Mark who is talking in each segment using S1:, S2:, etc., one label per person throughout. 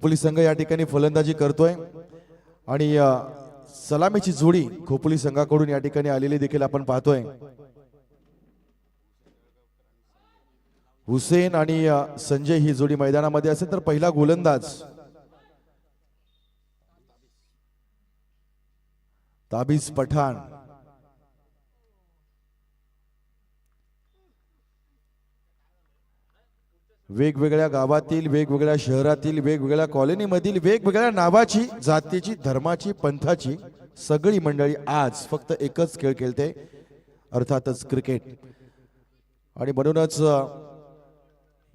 S1: खोपोली संघ या ठिकाणी फलंदाजी करतोय आणि सलामीची जोडी खोपोली संघाकडून या ठिकाणी आलेली देखील आपण पाहतोय। हुसेन आणि संजय ही जोडी मैदानामध्ये असेल तर पहिला गोलंदाज ताबीज पठाण वेगवेगळ्या गावातील वेगवेगळ्या शहरातील वेगवेगळ्या कॉलनीमधील वेगवेगळ्या नावाची जातीची धर्माची पंथाची सगळी मंडळी आज फक्त एकच खेळ खेळते अर्थातच क्रिकेट। आणि म्हणूनच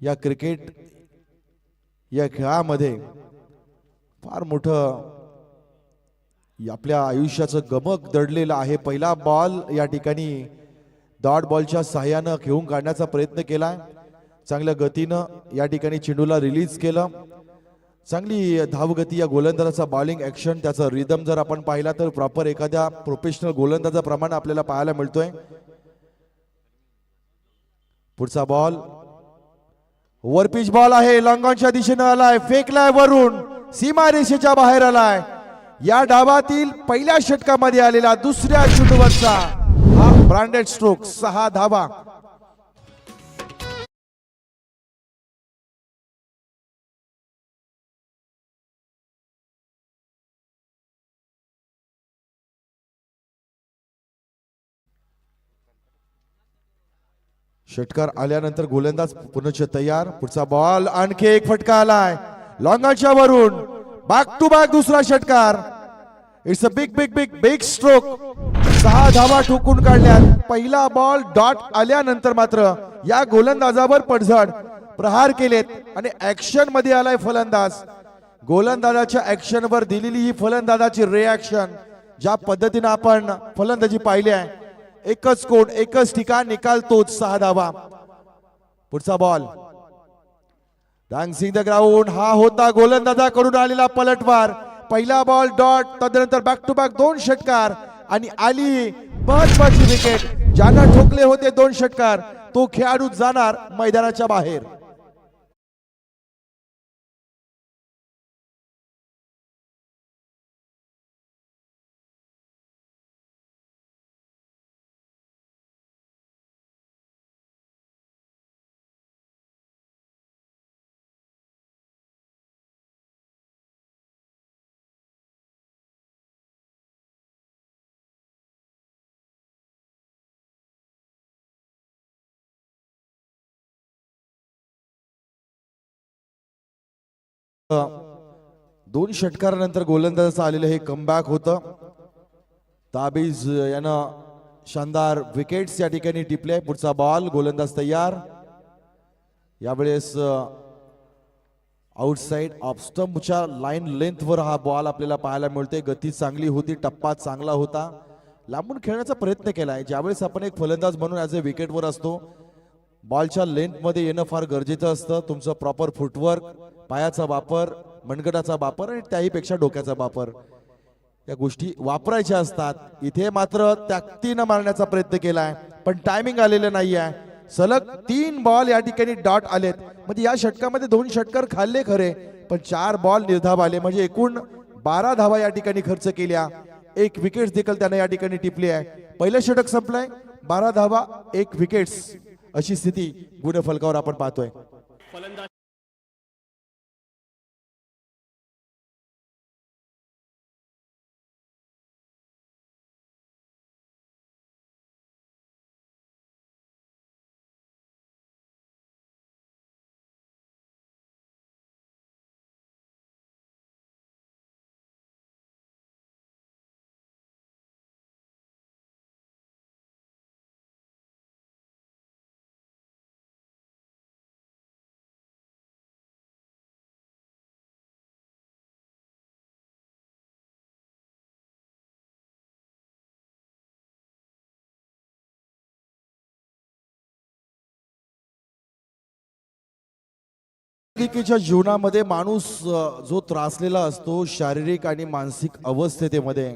S1: या क्रिकेट या खेळामध्ये फार मोठं आपल्या आयुष्याचं गमक दडलेलं आहे। पहिला बॉल या ठिकाणी डॉट बॉलच्या सहाय्याने खेळून काढण्याचा प्रयत्न केलाय, चांगल्या गतीनं या ठिकाणी चेंडूला रिलीज केलं, चांगली धावगती या गोलंदाजाचा बॉलिंग ऍक्शन त्याचा रिदम जर आपण पाहिला तर प्रॉपर एखाद्या प्रोफेशनल गोलंदाजाप्रमाणे आपल्याला पाहायला मिळतोय। पुढचा बॉल ओव्हर पिच बॉल आहे, लॉंगॉनच्या दिशेने आलाय, फेकलाय वरून, सीमारेषेच्या बाहेर आलाय। या डावातील पहिल्या षटकामध्ये आलेला दुसऱ्या चेंडूवरचा हा ब्रँडेड स्ट्रोक 6 धावा। षटकार आल्यानंतर गोलंदाज पुनश्च तयार। पुढचा बॉल आणखी एक फटका आलाय लॉंगॉनच्या वरून, बॅक टू बॅक दुसरा षटकार। It's a big big big big stroke. 6 धावा ठोकून काढल्यात। पहिला बॉल डॉट आल्यानंतर मात्र या गोलंदाजावर पडझड प्रहार केलेत आणि ऍक्शन मध्ये आलाय फलंदाज। गोलंदाजाच्या ऍक्शन वर दिलेली ही फलंदाजाची रिॲक्शन ज्या पद्धतीने आपण फलंदाजी पाहिली आहे, एकच कोण एकच ठिकाण निकाल तोच 6 धावा। पुढचा बॉल डान्सिंग द ग्राउंड, हा होता गोलंदाजाकडून आलेला पलटवार। पहिला बॉल डॉट, तदनंतर बॅक टू बॅक 2 षटकार आणि आली महत्वाची विकेट। ज्यांना ठोकले होते 2 षटकार तो खेळाडू जाणार मैदानाच्या बाहेर। दोन षटकारानंतर गोलंदाजाचं आलेलं हे कमबॅक होतं। ताबीज यानं शानदार विकेट्स या ठिकाणी टिपले। पुढचा बॉल, गोलंदाज तयार। यावेळेस आउटसाइड ऑफ स्टंपच्या लाईन लेंथवर हा बॉल आपल्याला पाहायला मिळते। गती चांगली होती, टप्पा चांगला होता, लांबून खेळण्याचा प्रयत्न केलाय। ज्यावेळेस आपण एक फलंदाज म्हणून ॲज अ विकेटवर असतो, बॉलच्या लेंथमध्ये येणं फार गरजेचं असतं। तुमचं प्रॉपर फुटवर्क, पायाचा वापर, मनगटाचा वापर आणि त्याहीपेक्षा डोक्याचा वापर या गोष्टी वापरायच्या असतात। इथे मात्र ताकदीने मारण्याचा प्रयत्न केलाय पण टायमिंग आलेलं नाहीये। सलग 3 बॉल या ठिकाणी डॉट आलेत, म्हणजे या षटकामध्ये 2 षटकार खाल्ले खरे पण 4 बॉल निर्धाव आले, म्हणजे एकूण 12 धावा या ठिकाणी खर्च केल्या। 1 विकेट देखील त्याने या ठिकाणी टिपली आहे। पहिलं षटक संपलंय, 12 धावा 1 विकेट्स अशी स्थिती गुणफलकावर आपण पाहतोय। च्या जीवनामध्ये माणूस जो त्रासलेला असतो शारीरिक आणि मानसिक अवस्थेमध्ये,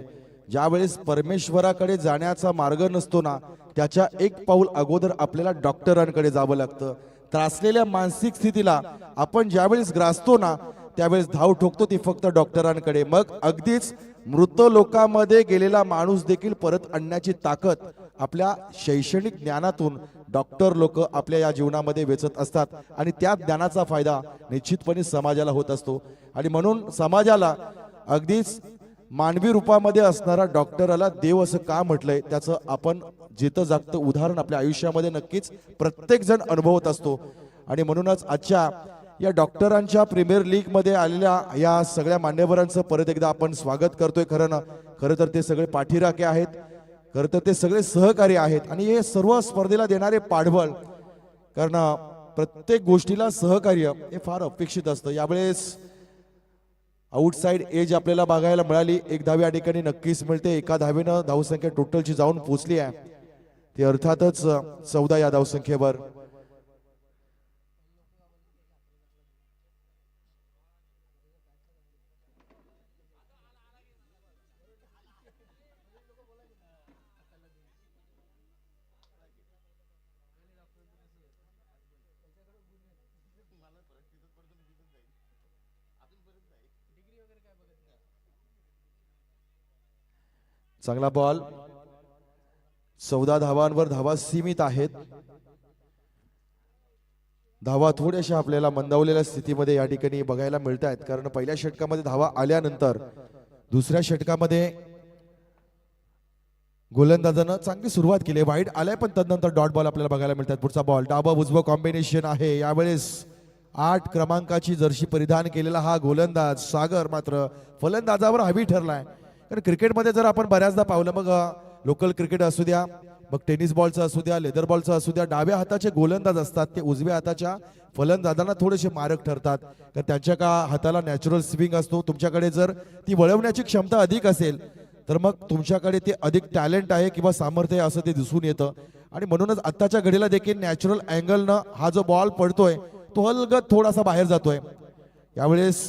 S1: ज्यावेळेस परमेश्वराकडे जाण्याचा मार्ग नसतो ना, त्याच्या 1 पाऊल अगोदर आपल्याला डॉक्टरांकडे जावं लागतं। त्रासलेल्या मानसिक स्थितीला आपण ज्यावेळेस ग्रासतो ना, त्यावेळेस धाव ठोकतो ती फक्त डॉक्टरांकडे. मग अगदीच मृत लोकांमध्ये गेलेला माणूस देखील परत आणण्याची ताकद आपल्या शैक्षणिक ज्ञानातून डॉक्टर लोक आपल्या या जीवनामध्ये वेचत असतात आणि त्या ज्ञानाचा फायदा निश्चितपणे समाजाला होत असतो. आणि म्हणून समाजाला अगदीच मानवी रूपामध्ये असणारा डॉक्टराला देव असं का म्हटलंय त्याचं आपण जिथं जागतं उदाहरण आपल्या आयुष्यामध्ये नक्कीच प्रत्येक जण अनुभवत असतो. आणि म्हणूनच आजच्या या डॉक्टरांच्या प्रीमियर लीग मध्ये आलेल्या या सगळ्या मान्यवरांचं परत एकदा आपण स्वागत करतोय. खरं तर ते सगळे पाठीराखे आहेत, खरं तर ते सगळे सहकारी आहेत आणि हे सर्व स्पर्धेला देणारे पाठबळ. कारण प्रत्येक गोष्टीला सहकार्य हे फार अपेक्षित असतं. यावेळेस आउटसाइड एज आपल्याला बघायला मिळाली. एक धाव या ठिकाणी नक्कीच मिळते. एका धावेनं धावसंख्या टोटलची जाऊन पोहोचली आहे ती अर्थातच 14 या धावसंख्येवर. चांगला बॉल. 14 धावांवर धावा सीमित आहेत. धावा थोड्याशा आपल्याला मंदावलेल्या स्थितीमध्ये या ठिकाणी बघायला मिळत आहेत. कारण पहिल्या षटकामध्ये धावा आल्यानंतर दुसऱ्या षटकामध्ये गोलंदाजानं चांगली सुरुवात केली. वाईट आलाय पण तदनंतर डॉट बॉल आपल्याला बघायला मिळतात. पुढचा बॉल डावा उजवा कॉम्बिनेशन आहे. यावेळेस 8 क्रमांकाची जर्सी परिधान केलेला हा गोलंदाज सागर मात्र फलंदाजावर हवी ठरलाय. कारण क्रिकेटमध्ये जर आपण बऱ्याचदा पावलं मग लोकल क्रिकेट असू द्या, मग टेनिस बॉलचं असू द्या, लेदर बॉलचं असू द्या, डाव्या हाताचे गोलंदाज असतात ते उजव्या हाताच्या फलंदाजांना थोडेसे मारक ठरतात. तर त्यांच्या का हाताला नॅचरल स्विंग असतो. तुमच्याकडे जर ती वळवण्याची क्षमता अधिक असेल तर मग तुमच्याकडे ते अधिक टॅलेंट आहे किंवा सामर्थ्य आहे असं ते दिसून येतं. आणि म्हणूनच आत्ताच्या घडीला देखील नॅचरल अँगलनं हा जो बॉल पडतोय तो हलगत थोडासा बाहेर जातोय. यावेळेस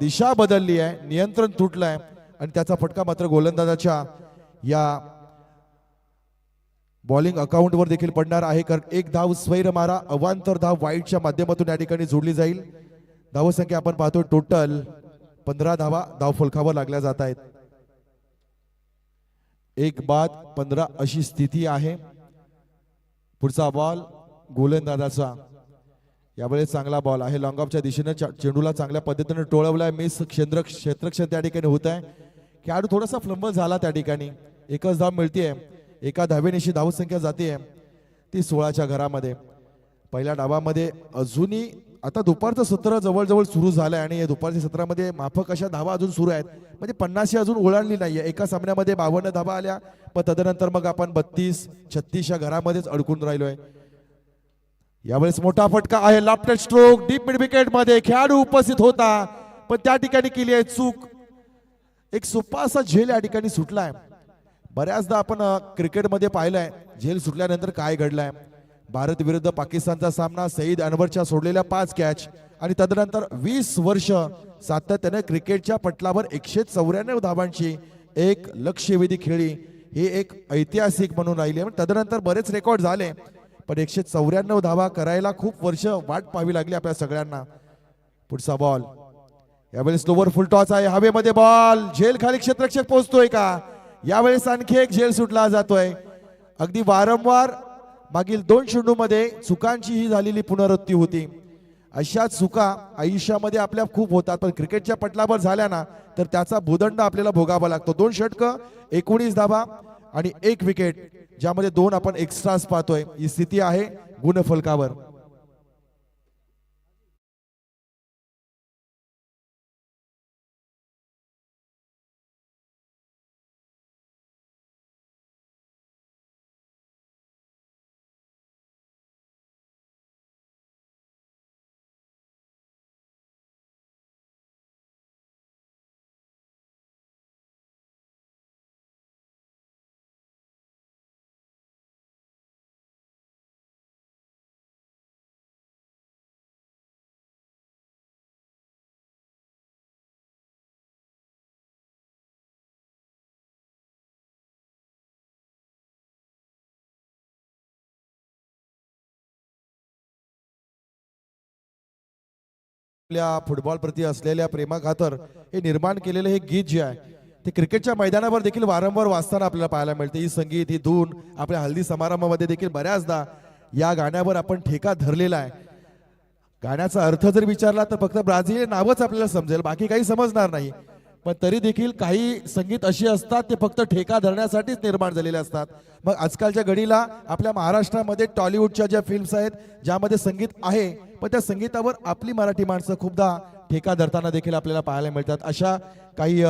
S1: दिशा बदलली आहे, नियंत्रण तुटलंय आणि त्याचा फटका मात्र गोलंदाजाच्या या बॉलिंग अकाउंटवर देखील पडणार आहे. कारण एक धाव स्वैर मारा, अवांतर धाव वाईटच्या माध्यमातून या ठिकाणी जोडली जाईल. धावसंख्या आपण पाहतोय टोटल 15 धावा धाव फलकावर लागल्या जात आहेत. 1 बाद 15 अशी स्थिती आहे. पुढचा बॉल गोलंदाजाचा. यावेळेस चांगला बॉल आहे. लॉंग ऑफच्या दिशेने चेंडूला चांगल्या पद्धतीने टोळवलाय. मिस क्षेत्ररक्षण त्या ठिकाणी होत आहे. खेळाडू थोडासा फ्लंबल झाला त्या ठिकाणी. एकच धाव मिळतीये. एका धावेनिशी धावसंख्या जाते ती 16च्या घरामध्ये. पहिल्या डावामध्ये अजूनही आता दुपारचं सत्र जवळजवळ सुरू झालंय आणि या दुपारच्या सत्रामध्ये माफक अशा धावा अजून सुरू आहेत. म्हणजे 50 अजून ओलांडली नाहीये. एका सामन्यामध्ये 52 धावा आल्या पण तदनंतर मग आपण 32-36 या घरामध्येच अडकून राहिलोय. यावेळेस मोठा फटका आहे. Left stroke deep mid wicket मध्ये खेळाडू उपस्थित होता पण त्या ठिकाणी केली आहे चूक. एक सोपा असा झेल या ठिकाणी सुटलाय. बऱ्याचदा आपण क्रिकेटमध्ये पाहिलंय झेल सुटल्यानंतर काय घडलंय. भारत विरुद्ध पाकिस्तानचा सामना, सईद अनवरच्या सोडलेल्या 5 कॅच आणि तदनंतर 20 वर्ष सातत्याने क्रिकेटच्या पटलावर 194 धावांची एक लक्ष्यवेधी खेळी ही एक ऐतिहासिक म्हणून राहिली. तदनंतर बरेच रेकॉर्ड झाले पण 194 धावा करायला खूप वर्ष वाट पाहावी लागली आपल्या सगळ्यांना. पुढचा बॉल. यावेळेस लोवर फुल टॉस आहे. हवेमध्ये बॉल. झेल खाली क्षेत्ररक्षक पोहोचतोय का. यावेळेस आणखी एक झेल सुटला जातोय. अगदी वारंवार मागील 2 चेंडूमध्ये चुकांची ही झालेली पुनरावृत्ती होती. अशा चुका आयुष्यामध्ये आपल्या खूप होतात पण क्रिकेटच्या पटलावर झाल्या ना तर त्याचा भूदंड आपल्याला भोगावा लागतो. 2 षटकं 19 धावा आणि 1 विकेट ज्यामध्ये 2 आपण एक्स्ट्रास पाहतोय. ही स्थिती आहे गुणफलकावर. आपल्या फुटबॉल प्रती असलेल्या प्रेमाखातर हे निर्माण केलेलं हे गीत जे आहे ते क्रिकेटच्या मैदानावर देखील वारंवार वाजताना आपल्याला पाहायला मिळते. ही संगीत, ही धून आपल्या हल्दी समारंभामध्ये देखील बऱ्याचदा या गाण्यावर आपण ठेका धरलेला आहे. गाण्याचा अर्थ जर विचारला तर फक्त ब्राझील नावच आपल्याला समजेल, बाकी काही समजणार नाही. पण तरी देखील काही संगीत अशी असतात ते फक्त ठेका धरण्यासाठीच निर्माण झालेले असतात. मग आजकालच्या घडीला आपल्या महाराष्ट्रामध्ये टॉलिवूडच्या ज्या फिल्म्स आहेत ज्यामध्ये संगीत आहे, पण त्या संगीतावर आपली मराठी माणसं खूपदा ठेका धरताना देखील आपल्याला पाहायला मिळतात. अशा काही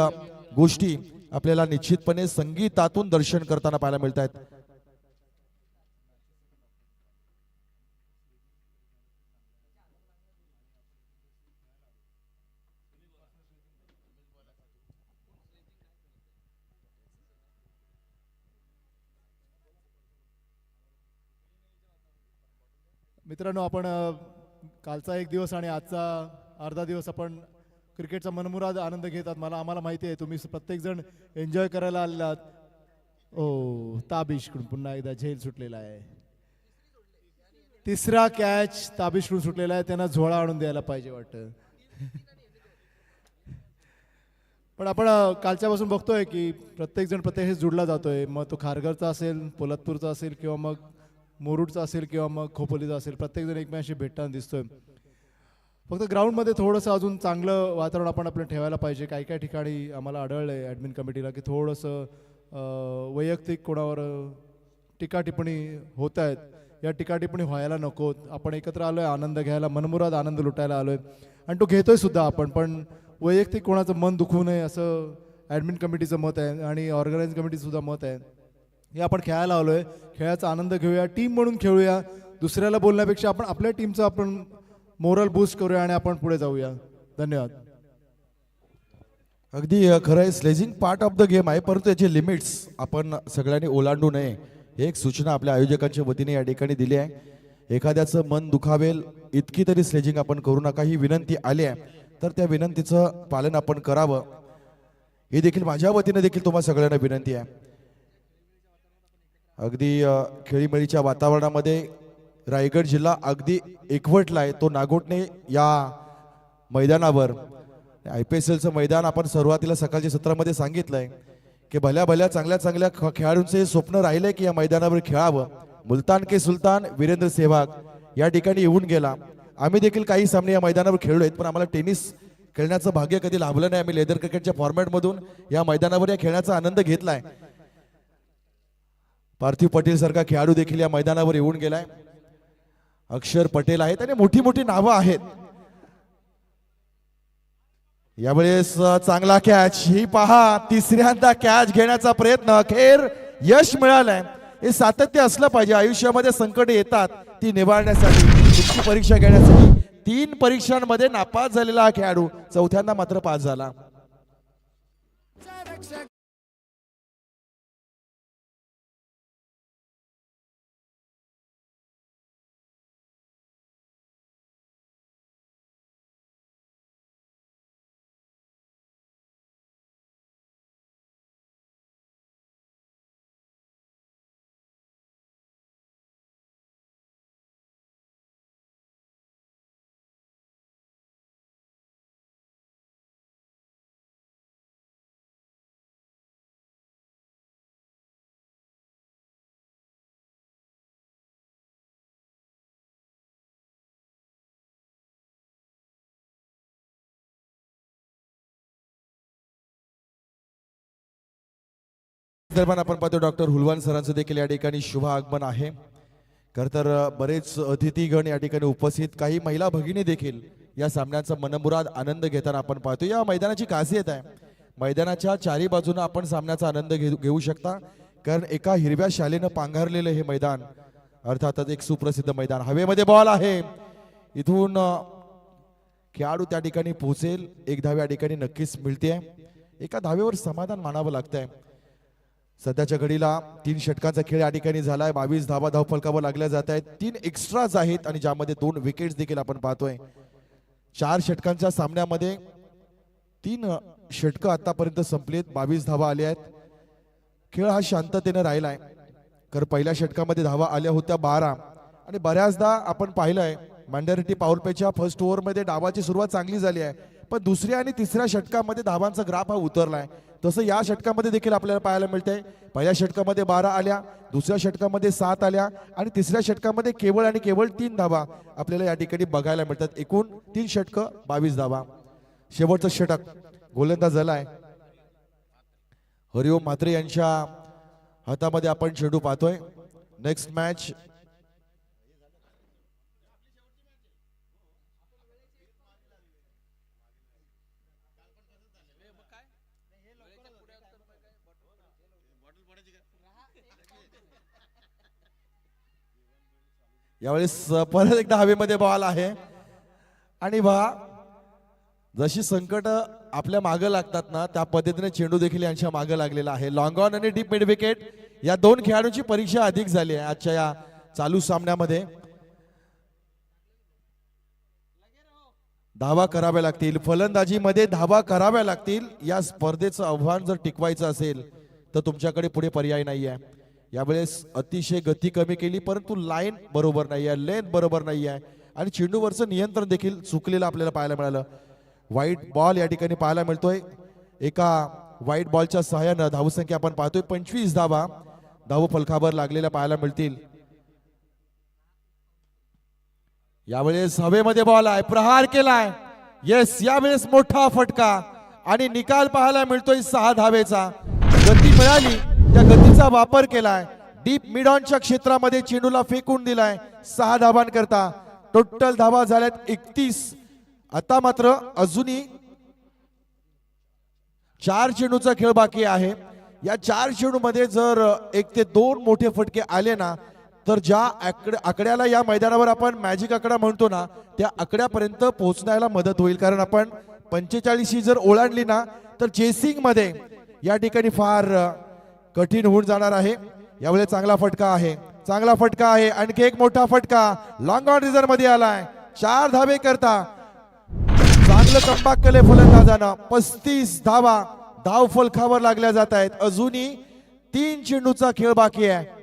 S1: गोष्टी आपल्याला निश्चितपणे संगीतातून दर्शन करताना पाहायला मिळत आहेत.
S2: मित्रांनो, आपण कालचा एक दिवस आणि आजचा अर्धा दिवस आपण क्रिकेटचा मनमुराद आनंद घेतात. आम्हाला माहिती आहे तुम्ही प्रत्येकजण एन्जॉय करायला आलात. ओ, ताबिशकडून पुन्हा एकदा झेल सुटलेला आहे. तिसरा कॅच ताबिशकडून सुटलेला आहे. त्यांना झोळा आणून द्यायला पाहिजे वाटतं. पण आपण कालच्यापासून बघतोय की प्रत्येकजण प्रत्येक जुडला जातोय. मग तो खारघरचा असेल, पोलादपूरचा असेल, किंवा मग मुरुडचा असेल, किंवा मग खोपोलीचा असेल, प्रत्येकजण एकमेकांशी भेटताना दिसतोय. फक्त ग्राउंडमध्ये थोडंसं अजून चांगलं वातावरण आपण ठेवायला पाहिजे. काही काही ठिकाणी आम्हाला आढळलं आहे ॲडमिन कमिटीला की थोडंसं वैयक्तिक कोणावर टीका टिप्पणी होत आहेत. या टीका टिप्पणी व्हायला नकोत. आपण एकत्र आलो आहे आनंद घ्यायला, मनमुराद आनंद लुटायला आलो आहे आणि तो घेतोय सुद्धा आपण. पण वैयक्तिक कोणाचं मन दुखवू नये असं ॲडमिन कमिटीचं मत आहे आणि ऑर्गनायझिंग कमिटीचं सुद्धा मत आहे. हे आपण खेळायला आलो आहे, खेळाचा आनंद घेऊया, टीम म्हणून खेळूया. दुसऱ्याला बोलण्यापेक्षा आपण आपल्या टीमचं आपण मोरल बूस्ट करूया आणि आपण पुढे जाऊया. धन्यवाद.
S1: अगदी खरं आहे, sledging part of the game आहे, परंतु याचे लिमिट्स आपण सगळ्यांनी ओलांडू नये हे एक सूचना आपल्या आयोजकांच्या वतीने या ठिकाणी दिली आहे. एखाद्याचं मन दुखावेल इतकी तरी स्लेजिंग आपण करू नका ही विनंती आली आहे, तर त्या विनंतीचं पालन आपण करावं ही देखील माझ्या वतीने देखील तुम्हाला सगळ्यांना विनंती आहे. अगदी खेळीमेळीच्या वातावरणामध्ये रायगड जिल्हा अगदी एकवटला आहे. तो नागोटणे या मैदानावर IPSLचं मैदान आपण सुरुवातीला सकाळच्या सत्रामध्ये सांगितलंय की भल्या भल्या चांगल्या चांगल्या खेळाडूंचे स्वप्न राहिले की या मैदानावर खेळावं. मुलतान के सुलतान वीरेंद्र सेहवाग या ठिकाणी येऊन गेला. आम्ही देखील काही सामने या मैदानावर खेळलो आहेत, पण आम्हाला टेनिस खेळण्याचं भाग्य कधी लाभलं नाही. आम्ही लेदर क्रिकेटच्या फॉर्मॅटमधून या मैदानावर या खेळण्याचा आनंद घेतलाय. पार्थिव पटेल सारखा खेळाडू देखील या मैदानावर येऊन गेलाय. अक्षर पटेल आहेत आणि मोठी मोठी नावं आहेत. यावेळेस चांगला कॅच, ही पहा तिसऱ्यांदा कॅच घेण्याचा प्रयत्न, अखेर यश मिळालंय. हे सातत्य असलं पाहिजे. आयुष्यामध्ये संकट येतात ती निवारण्यासाठी, पुढची परीक्षा घेण्यासाठी. 3 परीक्षांमध्ये नापास झालेला हा खेळाडू चौथ्यांदा मात्र पास झाला. दरम्यान आपण पाहतो डॉक्टर हुलवान सरांचं देखील या ठिकाणी शुभ आगमन आहे. खर तर बरेच अतिथीगण या ठिकाणी उपस्थित, काही महिला भगिनी देखील या सामन्याचा मनमुराद आनंद घेताना आपण पाहतो. या मैदानाची खासियत आहे, मैदानाच्या चारी बाजूने आपण सामन्याचा आनंद घेऊ शकता, कारण एका हिरव्या शालेनं पांघरलेलं हे मैदान, अर्थातच एक सुप्रसिद्ध मैदान. हवेमध्ये बॉल आहे, इथून खेळाडू त्या ठिकाणी पोहोचेल. एक धाव या ठिकाणी नक्कीच मिळते. एका धावेवर समाधान मानावं लागतंय. सध्याच्या घडीला 3 षटकांचा खेळ या ठिकाणी झालाय. 22 धावा धावफलकावर लागल्या जात आहेत. 3 एक्स्ट्राज आहेत आणि ज्यामध्ये 2 विकेट्स देखील आपण पाहतोय. 4 षटकांच्या सामन्यामध्ये 3 षटकं आतापर्यंत संपलीत. 22 धावा आल्या आहेत. खेळ हा शांततेने राहिलाय, कारण पहिल्या षटकामध्ये धावा आल्या होत्या 12 आणि बऱ्याचदा आपण पाहिलंय मॅन्डेटरी पॉवर प्लेच्या फर्स्ट ओव्हरमध्ये डावाची सुरुवात चांगली झाली आहे, पण दुसऱ्या आणि तिसऱ्या षटकामध्ये धावांचा ग्राफ हा उतरलाय. तसं या षटकामध्ये देखील आपल्याला पाहायला मिळतंय. पहिल्या षटकामध्ये 12 आल्या, दुसऱ्या षटकामध्ये 7 आल्या आणि तिसऱ्या षटकामध्ये केवळ आणि केवळ 3 धावा आपल्याला या ठिकाणी बघायला मिळतात. एकूण 3 षटकं 22 धावा. शेवटचं षटक गोलंदाज झालाय हरिओम म्हात्रे यांच्या हातामध्ये आपण चेंडू पाहतोय. नेक्स्ट मॅच यावेळेस परत एकदा हवेमध्ये बॉल आहे आणि जशी संकट आपल्या मागे लागतात ना त्या पद्धतीने चेंडू देखील यांच्या मागे लागलेला आहे. लॉंग ऑन आणि डीप मिड विकेट या दोन खेळाडूंची परीक्षा अधिक झाली आहे आजच्या या चालू सामन्यामध्ये. धावा कराव्या लागतील, फलंदाजीमध्ये धावा कराव्या लागतील. या स्पर्धेचं आव्हान जर टिकवायचं असेल तर तुमच्याकडे पुढे पर्याय नाही आहे. यावेळेस अतिशय गती कमी केली, परंतु लाईन बरोबर नाही आहे, लेंथ बरोबर नाही आहे आणि चेंडूवरचं नियंत्रण देखील चुकलेलं आपल्याला पाहायला मिळालं. व्हाईट बॉल या ठिकाणी पाहायला मिळतोय. एका व्हाईट बॉलच्या सहाय्यानं धावसंख्या आपण पाहतोय 25 धावा धाव फलकावर लागलेल्या पाहायला मिळतील. यावेळेस हवेमध्ये बॉल आहे, प्रहार केलाय. येस, यावेळेस मोठा फटका आणि निकाल पाहायला मिळतोय 6 धावेचा. गती मिळाली, त्या गतीचा वापर केलाय. डीप मिड ऑनच्या क्षेत्रामध्ये चेंडूला फेकून दिलाय 6 धावांकरता. टोटल धावा झाल्यात 31. आता मात्र अजूनही 4 चेंडूचा खेळ बाकी आहे. या 4 चेंडूमध्ये जर 1 ते 2 मोठे फटके आले ना तर ज्या आकड्याला या मैदानावर आपण मॅजिक आकडा म्हणतो ना त्या आकड्यापर्यंत पोहोचण्याला मदत होईल. कारण आपण 45 ही जर ओलांडली ना तर चेसिंग मध्ये या ठिकाणी फार कठीण होऊन जाणार आहे. यावेळी चांगला फटका आहे, चांगला फटका आहे. आणखी एक मोठा फटका लॉंग ऑन रिझर्व मध्ये आलाय. 4 धावे करता चांगलं कमबॅक केले फलंदाजानं. 35 धावा धाव फलकावर लागल्या जात आहेत. अजूनही 3 चेंडूचा खेळ बाकी आहे.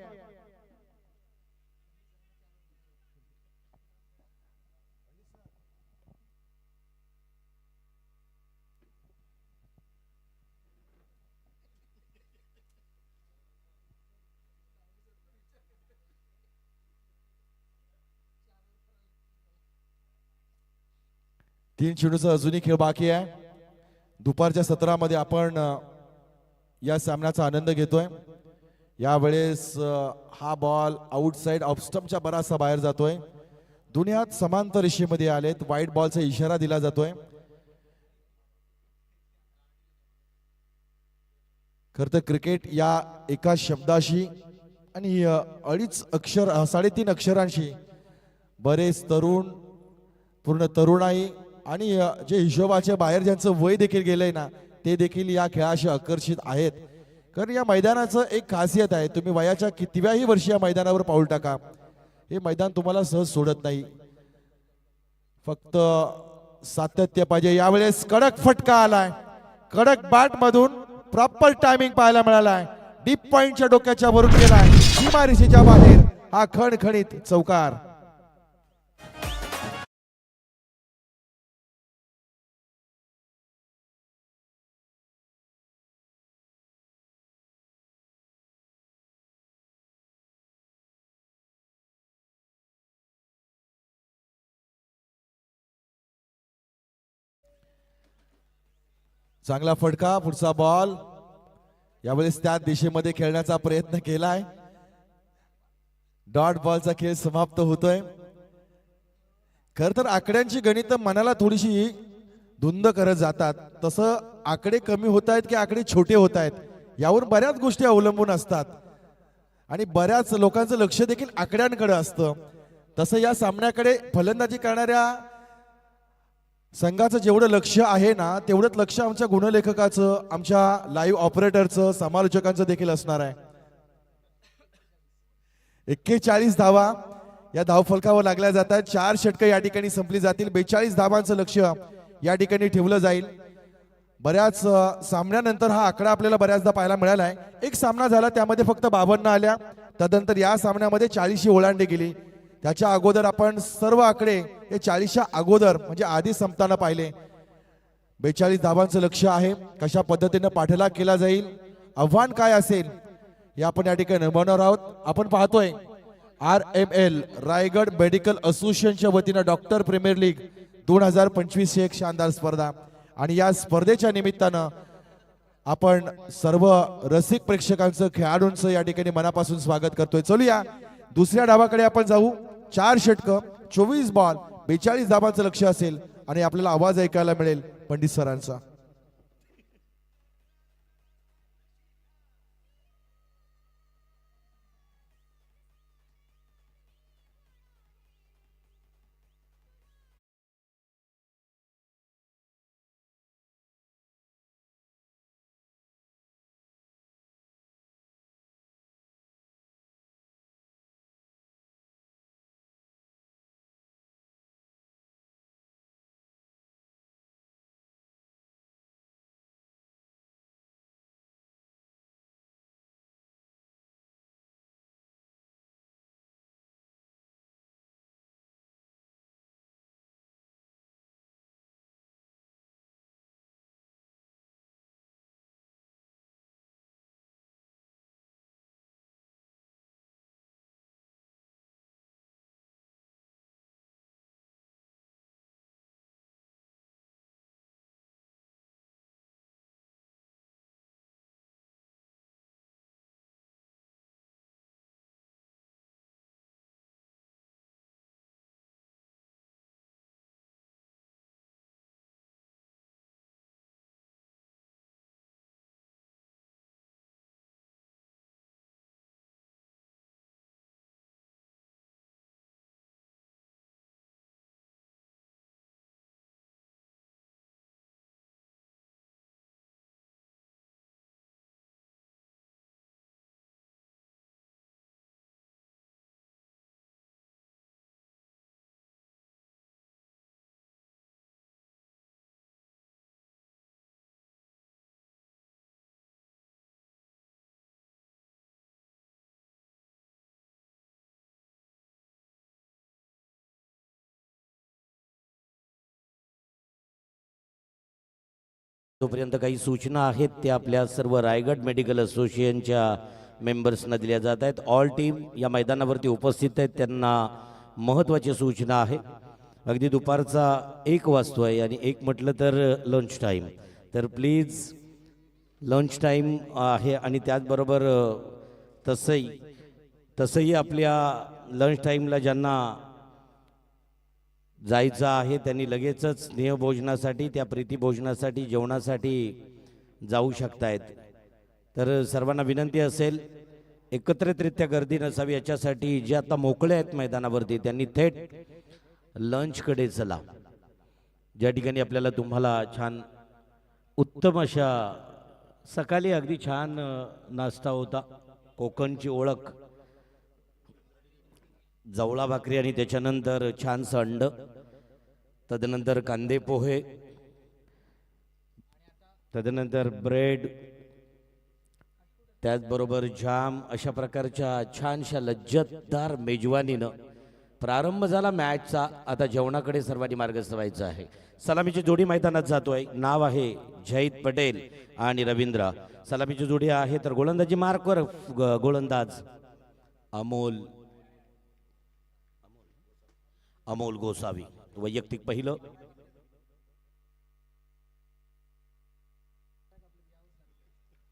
S1: तीन चेंडूचा अजूनही खेळ बाकी आहे. दुपारच्या सत्रामध्ये आपण या सामन्याचा आनंद घेतोय. यावेळेस हा बॉल आउटसाइड ऑफ स्टंपच्या बराचसा बाहेर जातोय. दुनियात समांतर रेषेमध्ये आलेत. व्हाईट बॉलचा इशारा दिला जातोय. खरं तर क्रिकेट या एका शब्दाशी आणि 3.5 अक्षरांशी बरेच तरुण, पूर्ण तरुणाई आणि जे हिशोबाच्या बाहेर ज्यांचं वय देखील गेलंय ना ते देखील या खेळाशी आकर्षित आहेत. कारण या मैदानाचं एक खासियत आहे, तुम्ही वयाच्या कितव्याही वर्षी या मैदानावर पाऊल टाका, हे मैदान तुम्हाला सहज सोडत नाही. फक्त सातत्य पाहिजे. यावेळेस कडक फटका आलाय, कडक बॅट मधून प्रॉपर टायमिंग पाहायला मिळालाय. डीप पॉइंटच्या डोक्याच्या वरून गेलाय, सीमारेषेच्या बाहेर हा खणखणीत चौकार. चांगला फटका, पुढचा बॉल. यावेळेस त्या दिशेमध्ये खेळण्याचा प्रयत्न केलाय. डॉट बॉलचा खेळ समाप्त होतोय. खर तर आकड्यांची गणित मनाला थोडीशी धुंद करत जातात. तसं आकडे कमी होत आहेत की आकडे छोटे होत आहेत यावर बऱ्याच गोष्टी अवलंबून असतात आणि बऱ्याच लोकांचं लक्ष देखील आकड्यांकडे असतं. तसं या सामन्याकडे फलंदाजी करणाऱ्या संघाचं जेवढं लक्ष आहे ना तेवढंच लक्ष आमच्या गुणलेखकाचं, आमच्या लाईव्ह ऑपरेटरचं, समालोचकांचं देखील असणार आहे. 41 धावा या धावफलकावर लागल्या जातात. 4 षटकं या ठिकाणी संपली जातील. 42 धावांचं लक्ष या ठिकाणी ठेवलं जाईल. बऱ्याच सामन्यानंतर हा आकडा आपल्याला बऱ्याचदा पाहायला मिळाला आहे. एक सामना झाला त्यामध्ये फक्त 52 आल्या, तदनंतर या सामन्यामध्ये 40 ओलांडली गेली. त्याच्या अगोदर आपण सर्व आकडे हे 40च्या अगोदर म्हणजे आधी संपताना पाहिले. 42 धावांचं लक्ष आहे. कशा पद्धतीने पाठलाग केला जाईल, आव्हान काय असेल हे आपण या ठिकाणी अनुभवणार आहोत. आपण पाहतोय RML रायगड मेडिकल असोसिएशनच्या वतीनं डॉक्टर प्रीमियर लीग 2025 ही एक शानदार स्पर्धा आणि या स्पर्धेच्या निमित्तानं आपण सर्व रसिक प्रेक्षकांचं खेळाडूंचं या ठिकाणी मनापासून स्वागत करतोय. चलूया दुसऱ्या डावाकडे आपण जाऊ. 4 षटकं 24 बॉल 42 धावांचं लक्ष असेल आणि आपल्याला आवाज ऐकायला मिळेल पंडित सरांचा.
S3: तोपर्यंत काही सूचना आहेत त्या आपल्या सर्व रायगड मेडिकल असोसिएशनच्या मेंबर्सना दिल्या जात आहेत. ऑल टीम या मैदानावरती उपस्थित आहेत, त्यांना महत्त्वाची सूचना आहे. अगदी दुपारचा 1 वाजतोय आणि 1 म्हटलं तर लंच टाईम, तर प्लीज लंच टाईम आहे आणि त्याचबरोबर तसंही आपल्या लंच टाईमला ज्यांना जायचं आहे त्यांनी लगेचच स्नेहभोजनासाठी त्या प्रीतिभोजनासाठी जेवणासाठी जाऊ शकतायत. तर सर्वांना विनंती असेल एकत्रितरित्या गर्दी नसावी याच्यासाठी जे आता मोकळे आहेत मैदानावरती त्यांनी थेट लंचकडे चला. ज्या ठिकाणी आपल्याला तुम्हाला छान उत्तम अशा सकाळी अगदी छान नाश्ता होता. कोकणची ओळख जवळा भाकरी आणि त्याच्यानंतर छानसं अंड, तदनंतर कांदे पोहे, तदनंतर ब्रेड, त्याचबरोबर जाम, अशा प्रकारच्या छानशा लज्जतदार मेजवानीनं प्रारंभ झाला मॅचचा. आता जेवणाकडे सर्वांनी मार्गस्थ व्हायचं आहे. सलामीची जोडी मैदानात जातोय. नाव आहे जयित पटेल आणि रवींद्र. सलामीची जोडी आहे तर गोलंदाजी मार्कवर गोलंदाज अमोल गोसावी. वैयक्तिक पहिलं.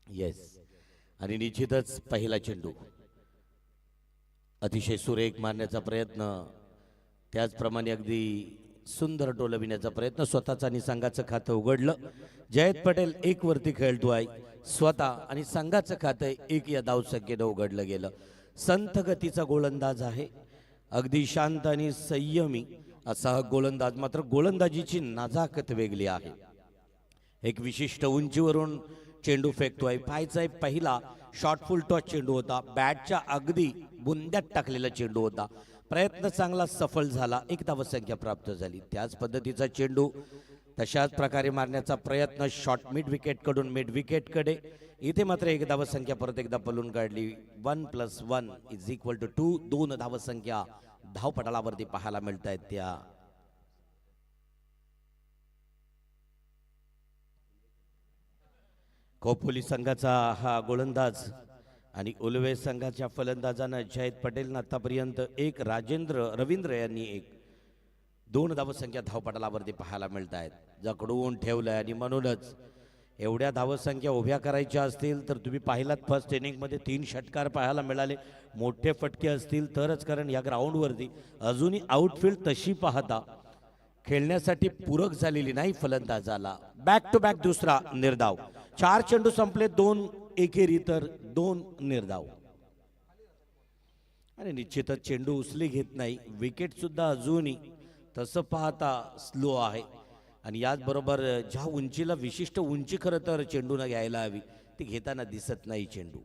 S3: येस, आणि निश्चितच पहिला चेंडू अतिशय सुरेख मारण्याचा प्रयत्न, त्याचप्रमाणे अगदी सुंदर टोलविण्याचा प्रयत्न. स्वतःचं आणि संघाचं खातं उघडलं. जयंत पटेल 1 वरती खेळतो आहे. स्वतः आणि संघाचं खातं 1 या धावसंख्येनं उघडलं गेलं. संथ गतीचा गोलंदाज आहे, अगदी शांत आणि संयमी असा हा गोलंदाज. मात्र गोलंदाजीची नजाकत वेगळी आहे. एक विशिष्ट उंचीवरून चेंडू फेकतोय. पाहायचा आहे पहिला शॉर्ट फुल टॉस चेंडू होता, बॅटच्या अगदी बुंद्यात टाकलेला चेंडू होता. प्रयत्न चांगला सफल झाला, 1 धावसंख्या प्राप्त झाली. त्याच पद्धतीचा चेंडू तशाच प्रकारे मारण्याचा प्रयत्न शॉर्ट मिड विकेट कडून मिड विकेट कडे. इथे मात्र 1 धावसंख्या परत एकदा पलून काढली. 1 + 1 = 2. 2 धावसंख्या धावपटलावरती पाहायला मिळत आहेत त्या खोपोली संघाचा हा गोलंदाज आणि उलवे संघाच्या फलंदाजानं जयत पटेलनं आतापर्यंत एक रवींद्र यांनी एक 2 धावसंख्या धावपटलावरती पाहायला मिळत आहेत जकडून ठेवलंय आणि म्हणूनच एवढ्या धावसंख्या उभ्या करायच्या असतील तर तुम्ही पाहिलात फर्स्ट इनिंगमध्ये 3 षटकार पाहायला मिळाले मोठे फटके असतील तरच कारण या ग्राउंडवरती अजूनही आउटफील्ड तशी पाहता खेळण्यासाठी पूरक झालेली नाही फलंदाजाला बॅक टू बॅक दुसरा निर्धाव 4 चेंडू संपले 2 एकेरी तर 2 निर्धाव आणि निश्चितच चेंडू उचली घेत नाही विकेट सुद्धा अजूनही तसं पाहता स्लो आहे आणि याचबरोबर ज्या उंचीला विशिष्ट उंची खरं तर चेंडूला घ्यायला हवी ती घेताना दिसत नाही चेंडू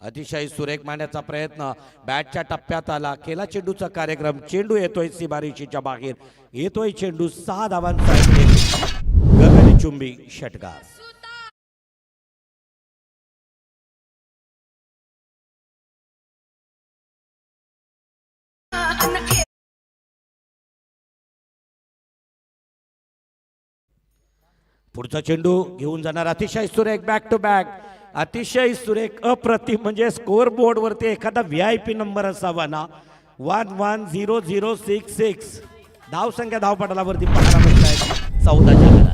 S3: अतिशय सुरेख मारण्याचा प्रयत्न बॅटच्या टप्प्यात आला केला चेंडूचा कार्यक्रम चेंडू येतोय सीमारेषेच्या बाहेर येतोय चेंडू 6 धावांचा गगनचुंबी षटकार पुढचा चेंडू घेऊन जाणार अतिशय सुरेख बॅक टू बॅक अतिशय सुरेख अप्रतिम म्हणजे स्कोअर बोर्ड वरती एखादा VIP नंबर असावा ना 110066 धाव संख्या धावपटलावरती पाहायला मिळत आहे 14च्या घरात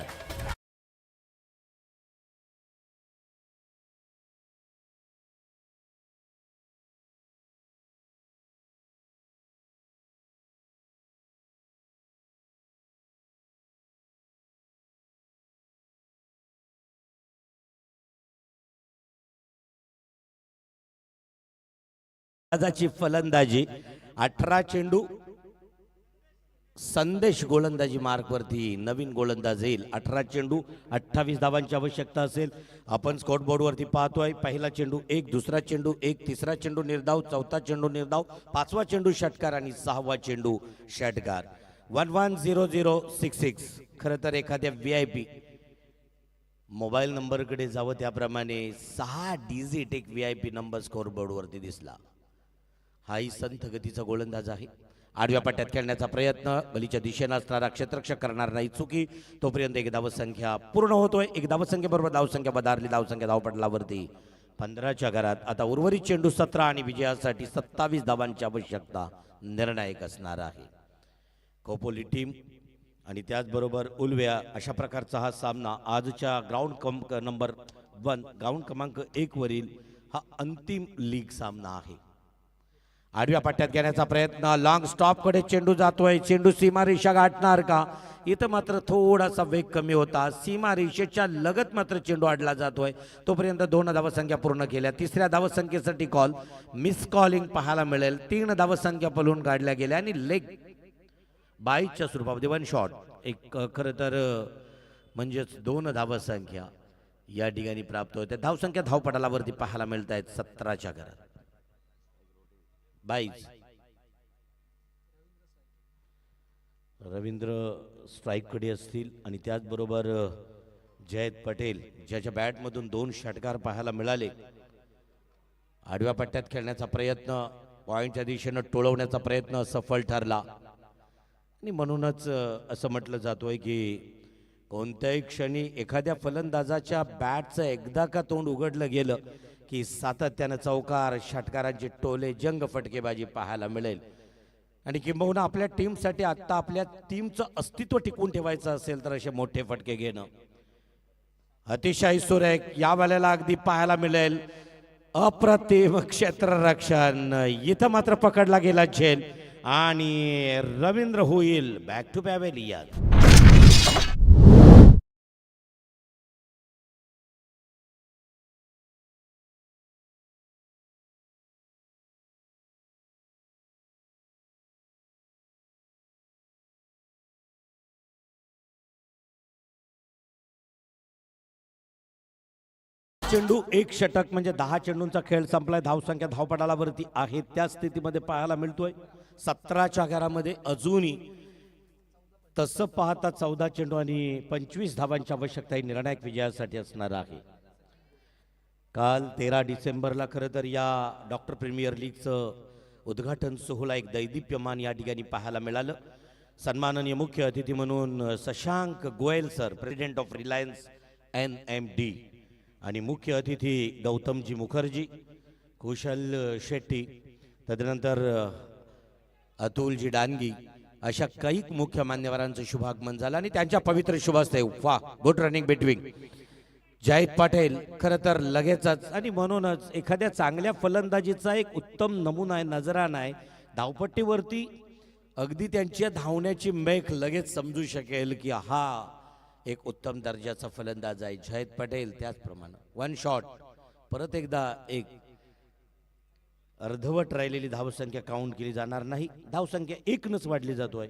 S3: आजाची फलंदाजी 18 चेंडू संदेश गोलंदाजी मार्कवरती नवीन गोलंदाज येईल 18 चेंडू 28 धावांची आवश्यकता असेल आपण स्कोर बोर्डवरती पाहतोय पहिला चेंडू 1 दुसरा चेंडू 1 तिसरा चेंडू निर्धाव चौथा चेंडू निर्धाव 5वा चेंडू षटकार आणि 6वा चेंडू षटकार 110066 खरं तर एखाद्या VIP मोबाईल नंबरकडे जावं त्याप्रमाणे 6 डिजिट एक VIP नंबर स्कोर बोर्डवरती दिसला हाही संथ गतीचा गोलंदाज आहे आडव्या पट्ट्यात खेळण्याचा प्रयत्न गलीच्या दिशेने असणारा क्षेत्ररक्षक करणार नाही चुकी तोपर्यंत एक धावसंख्या पूर्ण होतोय एक धावसंख्येबरोबर धावसंख्या बदारली धावसंख्या धावपटलावरती 15च्या घरात आता उर्वरित चेंडू 17 आणि विजयासाठी 27 धावांची आवश्यकता निर्णायक असणार आहे खोपोली टीम आणि त्याचबरोबर उलव्या अशा प्रकारचा हा सामना आजच्या ग्राउंड नंबर 1 ग्राउंड क्रमांक 1 वरील हा अंतिम लीग सामना आहे आडव्या पट्ट्यात घेण्याचा प्रयत्न लॉंग स्टॉप कडे चेंडू जातोय चेंडू सीमारेषा गाठणार का इथं मात्र थोडासा वेग कमी होता सीमारेषेच्या लगत मात्र चेंडू आडला जातोय तोपर्यंत 2 धावसंख्या पूर्ण केल्या तिसऱ्या धावसंख्येसाठी कॉल मिस कॉलिंग पाहायला मिळेल 3 धावसंख्या पलून काढल्या गेल्या आणि लेग बाईच्या स्वरूपामध्ये 1 शॉट एक खरं तर म्हणजेच 2 धावसंख्या या ठिकाणी प्राप्त होत्या धावसंख्या धावपटलावरती पाहायला मिळत आहेत 17च्या घरात 22 रवींद्र स्ट्राईक कडे असतील आणि त्याचबरोबर जयत पटेल ज्याच्या बॅटमधून 2 षटकार पाहायला मिळाले आडव्या पट्ट्यात खेळण्याचा प्रयत्न पॉइंटच्या दिशेने टोळवण्याचा प्रयत्न सफल ठरला आणि म्हणूनच असं म्हटलं जातोय की कोणत्याही क्षणी एखाद्या फलंदाजाच्या बॅटचं एकदा का तोंड उघडलं गेलं की सातत्यानं चौकार षटकारांचे टोले जंग फटकेबाजी पाहायला मिळेल आणि किंबहुना आपल्या टीमसाठी आत्ता आपल्या टीमचं अस्तित्व टिकवून ठेवायचं असेल तर असे मोठे फटके घेणं अतिशय सुरेख या वेळेला अगदी पाहायला मिळेल अप्रतिम क्षेत्ररक्षण इथं मात्र पकडला गेला झेल आणि रवींद्र होईल बॅक टू पॅव्हेलियन चेंडू 1 षटक म्हणजे 10 चेंडूंचा खेळ संपलाय धावसंख्या धावपटलावरती आहे त्या स्थितीमध्ये पाहायला मिळतोय 17च्या घरामध्ये अजूनही तसं पाहता 14 चेंडू आणि 25 धावांची आवश्यकता ही निर्णायक विजयासाठी असणार आहे काल 13 डिसेंबरला खरं तर या डॉक्टर प्रीमियर लीगचं उद्घाटन सोहळा एक दैदिप्यमान या ठिकाणी पाहायला मिळालं. सन्माननीय मुख्य अतिथी म्हणून Shashank Goyal sir, president of Reliance NMD, आणि मुख्य अतिथी गौतमजी मुखर्जी, कुशल शेट्टी, तदनंतर अतुलजी डांगी, अशा काही मुख्य मान्यवरांचं शुभागमन झालं आणि त्यांच्या पवित्र शुभास्ते वा गुड रनिंग बिटवीन जयत पाटील खरं तर लगेचच, आणि म्हणूनच एखाद्या चांगल्या फलंदाजीचा एक उत्तम नमुना आहे, नजराणा आहे. धावपट्टीवरती अगदी त्यांच्या धावण्याची मेख लगेच समजू शकेल की हा एक उत्तम दर्जाचा फलंदाज आहे जयत पटेल. त्याचप्रमाणे वन शॉट परत एकदा एक अर्धवट राहिलेली धावसंख्या काउंट केली जाणार नाही. धावसंख्या 1नच वाढली जातोय.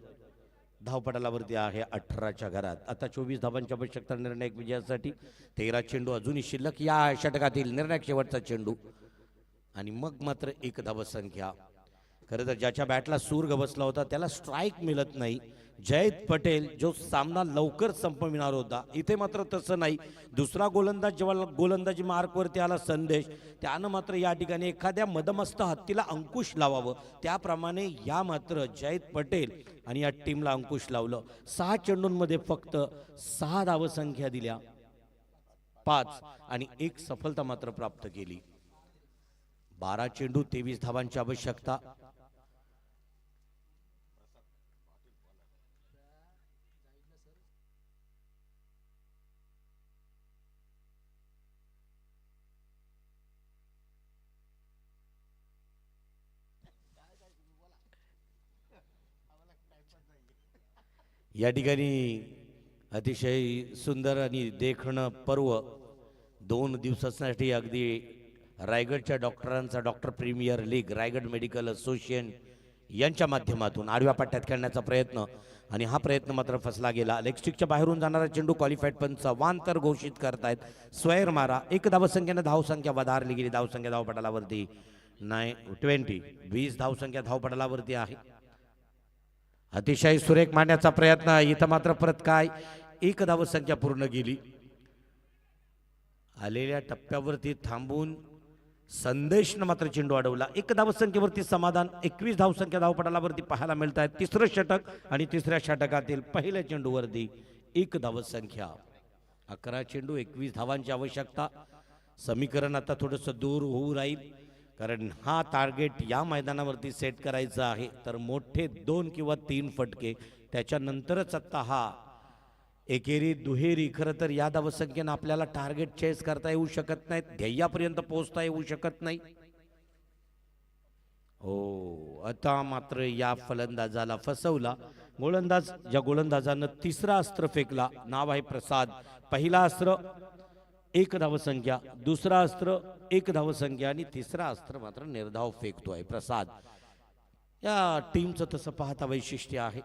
S3: धावपटालावरती आहे 18च्या घरात. आता 24 धावांची आवश्यकता निर्णायक विजयासाठी. 13 चेंडू अजूनही शिल्लक या षटकातील निर्णायक शेवटचा चेंडू, आणि मग मात्र 1 धावसंख्या. खरं तर ज्याच्या बॅटला सूर बसला होता त्याला स्ट्राईक मिळत नाही. जयत पटेल जो सामना लवकर संपविणार होता, इथे मात्र तसं नाही. दुसरा गोलंदाज जेव्हा गोलंदाजी मार्कवरती आला संदेश, त्यानं मात्र या ठिकाणी एखाद्या मदमस्त हत्तीला अंकुश लावावं, त्याप्रमाणे या मात्र जयत पटेल आणि या टीमला अंकुश लावलं. 6 चेंडूंमध्ये फक्त 6 धावसंख्या दिल्या, 5 आणि 1 सफलता मात्र प्राप्त केली. 12 चेंडू 23 धावांची आवश्यकता. या ठिकाणी अतिशय सुंदर आणि देखणं पर्व 2 दिवसांसाठी अगदी रायगडच्या डॉक्टरांचा doctor premier league, Raigad medical association यांच्या माध्यमातून आडव्या पट्ट्यात खेळण्याचा प्रयत्न, आणि हा प्रयत्न मात्र फसला गेला. लेगस्टिकच्या बाहेरून जाणारा चेंडू क्वालिफाईड पंच वांतर घोषित करतायत. स्वैर मारा. 1 धावसंख्येनं धावसंख्या वधारली गेली. धावसंख्या धावपटालावरती 20 धावसंख्या धावपटालावरती आहे. अतिशय सुरेख मांडण्याचा प्रयत्न. इथं मात्र परत काय 1 धावसंख्या पूर्ण गेली. आलेल्या टप्प्यावरती थांबून संदेशनं मात्र चेंडू अडवला. 1 धावसंख्येवरती समाधान. 21 धावसंख्या धावपटालावरती पाहायला मिळत आहेत. 3रं षटक आणि 3ऱ्या षटकातील पहिल्या चेंडूवरती 1 धावसंख्या. 11 चेंडू 21 धावांची आवश्यकता. समीकरण आता थोडंसं दूर होऊ राहील, कारण हा टार्गेट या मैदानावरती सेट करायचा आहे. तर मोठे 2 किंवा 3 फटके, त्याच्यानंतरच आता हा एकेरी दुहेरी. खरं तर या धावसंख्येनं आपल्याला टार्गेट चेस करता येऊ शकत नाहीत, ध्येयापर्यंत पोहोचता येऊ शकत नाही. हो, आता मात्र या फलंदाजाला फसवला गोलंदाज. ज्या गोलंदाजानं 3रं अस्त्र फेकला, नाव आहे प्रसाद. पहिला अस्त्र 1 धावसंख्या, दुसरा अस्त्र 1 धावसंख्या, आणि 3रं अस्त्र मात्र निर्धाव फेकतोय प्रसाद. या टीमचं तसं पाहता वैशिष्ट्य आहे.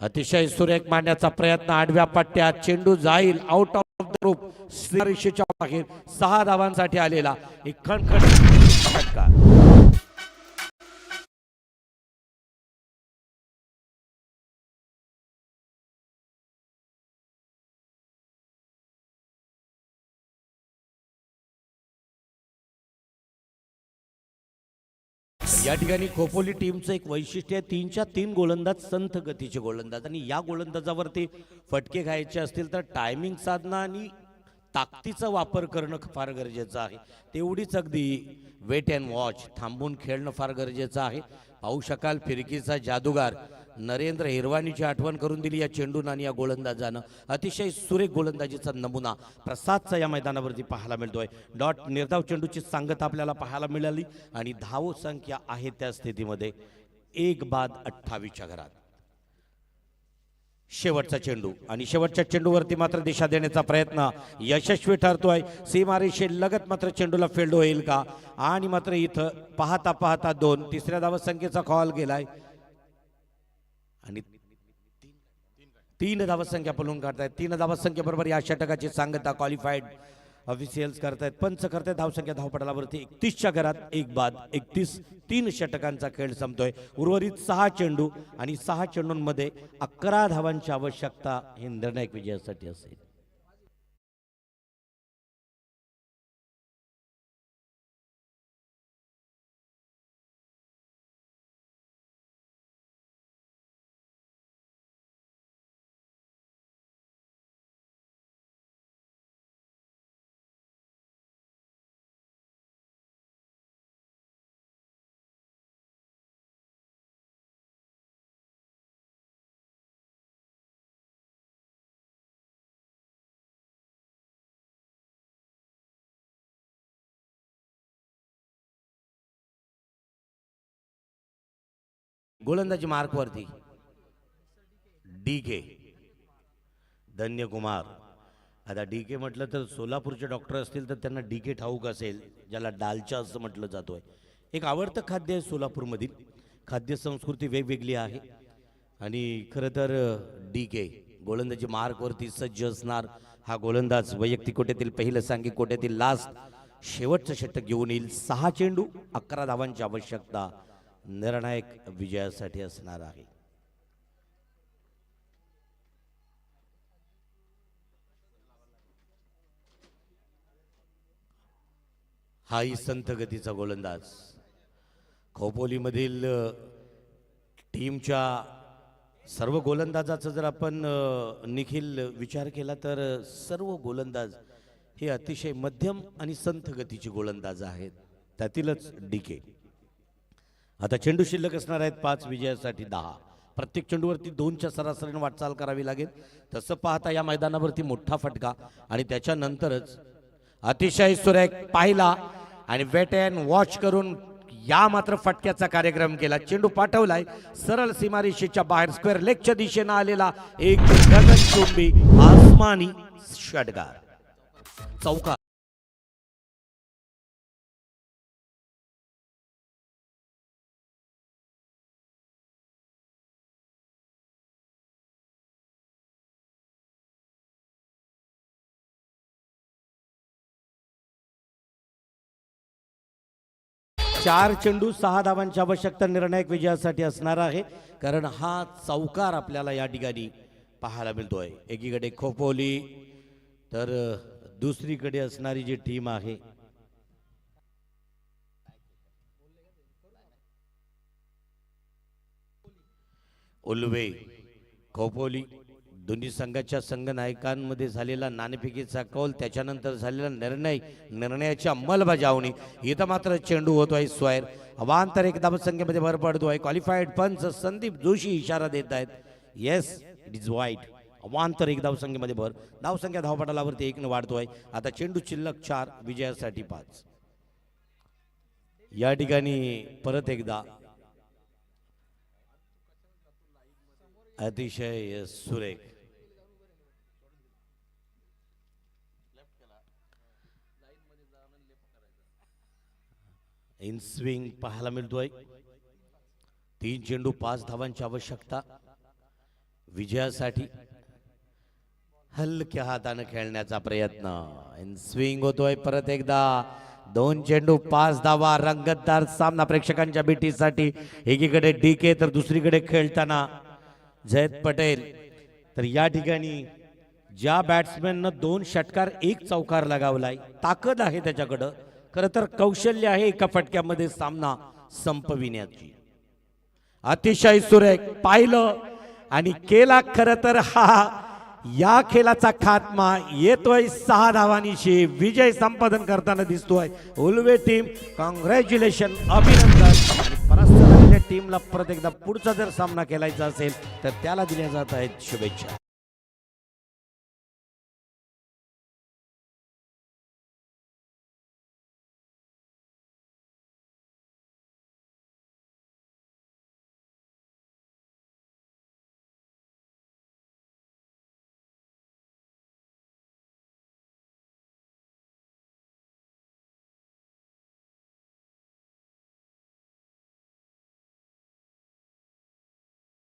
S3: अतिशय सुरेख मांडण्याचा प्रयत्न. आडव्या पट्ट्यात चेंडू जाईल आउट ऑफ द ग्रुप. सीमारेषेच्या बाहेर 6 धावांसाठी आलेला एक खणखण फटका. या ठिकाणी खोपोली टीमचं एक वैशिष्ट्य आहे, 3च्या 3 गोलंदाज संथ गतीचे गोलंदाज, आणि या गोलंदाजावरती फटके घ्यायचे असतील तर टायमिंग साधणं आणि ताकदीचा वापर करणं फार गरजेचं आहे. तेवढीच अगदी वेट अँड वॉच, थांबून खेळणं फार गरजेचं आहे. पाहू शकाल फिरकीचा जादूगार नरेंद्र हिरवानीची आठवण करून दिली या चेंडून आणि या गोलंदाजानं. अतिशय सुरेख गोलंदाजीचा नमुना प्रसादचा या मैदानावरती पाहायला मिळतोय. डॉट निर्धाव चेंडूची सांगत आपल्याला पाहायला मिळाली, आणि धाव संख्या आहे त्या स्थितीमध्ये 1 बाद 28च्या घरात. शेवटचा चेंडू, आणि शेवटच्या चेंडूवरती मात्र दिशा देण्याचा प्रयत्न यशस्वी ठरतोय. सीमारेषे लगत मात्र चेंडूला फिल्ड होईल का, आणि मात्र इथं पाहता पाहता 2 तिसऱ्या धावसंख्येचा कॉल गेलाय, आणि 3 धावसंख्या पळून काढतायत. 3 धावसंख्येबरोबर या षटकाची सांगता क्वालिफाईड ऑफिशियल्स करतायत. पंच करतायत. धावसंख्या धावपटालावरती 31च्या घरात 1 बाद 31. 3 षटकांचा खेळ संपतोय. उर्वरित 6 चेंडू, आणि 6 चेंडूंमध्ये 11 धावांची आवश्यकता हे निर्णायक विजयासाठी असेल. गोलंदाजी मार्कवरती डी के धन्यकुमार. आता डी के म्हटलं तर सोलापूरचे डॉक्टर असतील तर त्यांना डी के ठाऊक असेल, ज्याला डालचा असं म्हटलं जातोय. एक आवडतं खाद्य आहे सोलापूरमधील. खाद्य संस्कृती वेगवेगळी आहे आणि खरं तर डी के गोलंदाजी मार्कवरती सज्ज असणार हा गोलंदाज वैयक्तिक कोट्यातील पहिलं, सांघिक कोट्यातील लास्ट शेवटचं षटक घेऊन येईल. 6 चेंडू 11 धावांची आवश्यकता निर्णायक विजयासाठी असणार आहे. हाही संथ गतीचा गोलंदाज. खोपोलीमधील टीमच्या सर्व गोलंदाजाचा जर आपण निखिल विचार केला तर सर्व गोलंदाज हे अतिशय मध्यम आणि संथ गतीचे गोलंदाज आहेत, त्यातीलच डीके. आता चेंडू शिल्लक असणार आहेत 5, विजयासाठी 10. प्रत्येक चेंडूवरती 2च्या सरासरीने वाटचाल करावी लागेल. तसं पाहता या मैदानावरती मोठा फटका आणि त्याच्यानंतरच अतिशय सुरेख पाहिला आणि वेट अँड वॉच करून या मात्र फटक्याचा कार्यक्रम केला. चेंडू पाठवलाय सरळ सीमारेषेच्या बाहेर स्क्वेअर लेगच्या दिशेनं आलेला एक गगनचुंबी आसमानी षटकार चौकार. चार चेंडू 6 धावांची आवश्यकता निर्णायक विजयासाठी असणार आहे, कारण हा चौकार आपल्याला या ठिकाणी पाहायला मिळतोय. एकीकडे खोपोली तर दुसरीकडे असणारी जी टीम आहे उल्वे. खोपोली दोन्ही संघाच्या संघनायकांमध्ये झालेला नाणेफेकीचा कौल, त्याच्यानंतर झालेला निर्णयाची अंमलबजावणी. इथं मात्र चेंडू होतोय स्वायर अवांतर एक धावसंख्येमध्ये भर पडतोय. क्वालिफाईड पंच संदीप जोशी इशारा देत आहेत. येस, इट इज वाईट. अवांतर एक धावसंख्येमध्ये भर. धावसंख्या धावपटालावरती 1 वाढतोय. आता चेंडू शिल्लक 4, विजयासाठी 5. या ठिकाणी परत एकदा अतिशय सुरेख इन स्विंग पाहायला मिळतोय. 3 चेंडू 5 धावांची आवश्यकता विजयासाठी. हलक्या हाताने खेळण्याचा प्रयत्न. इन स्विंग होतोय परत एकदा. 2 चेंडू 5 धावा. रंगतदार सामना प्रेक्षकांच्या भेटीसाठी. एकीकडे डीके तर दुसरीकडे खेळताना जयत पटेल. तर या ठिकाणी ज्या बॅट्समॅननं 2 षटकार 1 चौकार लगावलाय, ताकद आहे त्याच्याकडं, खरं तर कौशल्य आहे एका फटक्यामध्ये सामना संपविण्याची. अतिशय सुरेख पाहिलं आणि केला. खरं तर हा या खेळाचा खात्मा येतोय 6 धावांनी. विजय संपादन करताना दिसतोय उल्वे टीम. कॉंग्रॅच्युलेशन, अभिनंदन. आणि परास्त झालेल्या टीमला परत एकदा पुढचा जर सामना खेळायचा असेल तर त्याला दिल्या जात आहेत शुभेच्छा.